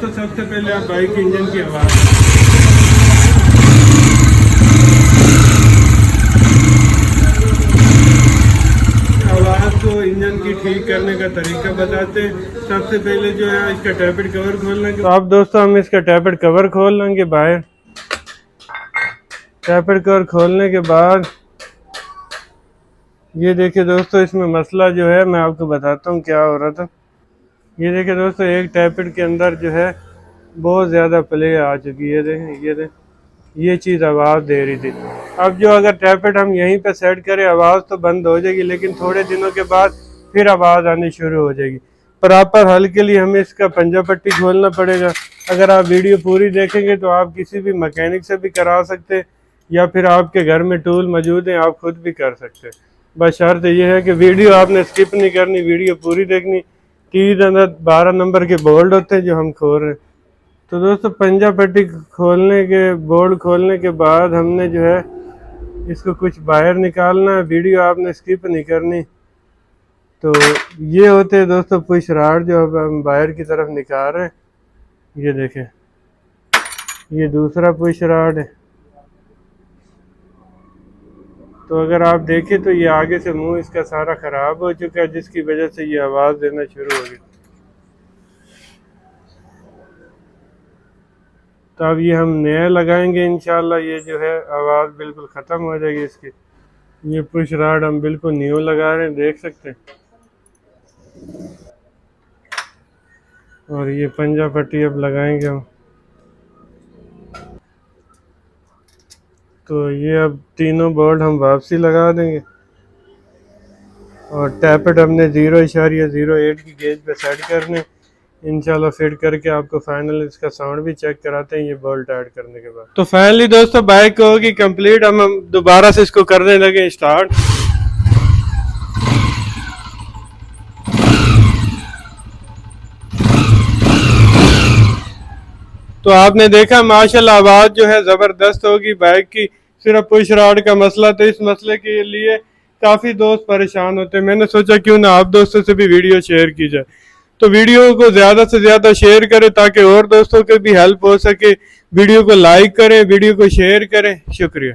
तो सबसे पहले आप बाइक के इंजन की आवाज़ को इंजन की ठीक करने का तरीका बताते हैं। सबसे पहले जो है इसका टैपेड कवर खोल लेंगे। तो आप दोस्तों हम इसका टैपेड कवर खोल लेंगे बाहर। टैपेड कवर खोलने के बाद ये देखिए दोस्तों, इसमें मसला जो है मैं आपको बताता हूँ क्या हो रहा था। ये देखिए दोस्तों, एक टैपेड के अंदर जो है बहुत ज़्यादा प्ले आ चुकी है। देखें ये चीज़ आवाज़ दे रही थी। अब जो अगर टैपेड हम यहीं पे सेट करें आवाज़ तो बंद हो जाएगी, लेकिन थोड़े दिनों के बाद फिर आवाज़ आनी शुरू हो जाएगी। प्रॉपर हल के लिए हमें इसका पंजा पट्टी खोलना पड़ेगा। अगर आप वीडियो पूरी देखेंगे तो आप किसी भी मैकेनिक से भी करा सकते हैं, या फिर आपके घर में टूल मौजूद हैं आप खुद भी कर सकते हैं। बस शर्त यह है कि वीडियो आपने स्किप नहीं करनी, वीडियो पूरी देखनी। के अंदर 12 नंबर के बोल्ट होते हैं जो हम खोल रहे हैं। तो दोस्तों पंजा पट्टी खोलने के बोल्ट खोलने के बाद हमने जो है इसको कुछ बाहर निकालना है। वीडियो आपने स्किप नहीं करनी। तो ये होते हैं दोस्तों पुश रॉड जो अब हम बाहर की तरफ निकाल रहे हैं। ये देखें, ये दूसरा पुश रॉड है। तो अगर आप देखें तो ये आगे से मुंह इसका सारा ख़राब हो चुका है, जिसकी वजह से ये आवाज़ देना शुरू हो गई। तो अब ये हम नया लगाएंगे इंशाल्लाह, ये जो है आवाज़ बिल्कुल ख़त्म हो जाएगी इसकी। ये पुश रॉड हम बिल्कुल न्यू लगा रहे हैं, देख सकते हैं। और ये पंजा पट्टी अब लगाएंगे हम। तो ये अब तीनों बोल्ट हम वापसी लगा देंगे। और टैपेड हमने 0.08 की गेज पे सेट करने। इंशाल्लाह फिट करके आपको फाइनल इसका साउंड भी चेक कराते हैं ये बोल्ट ऐड करने के बाद। तो फाइनली दोस्तों बाइक होगी कंप्लीट। हम दोबारा से इसको करने लगे स्टार्ट। तो आपने देखा माशाल्लाह आवाज़ जो है ज़बरदस्त होगी बाइक की। सिर्फ पुश रॉड का मसला, तो इस मसले के लिए काफ़ी दोस्त परेशान होते हैं। मैंने सोचा क्यों ना आप दोस्तों से भी वीडियो शेयर की जाए। तो वीडियो को ज़्यादा से ज़्यादा शेयर करें ताकि और दोस्तों के भी हेल्प हो सके। वीडियो को लाइक करें, वीडियो को शेयर करें। शुक्रिया।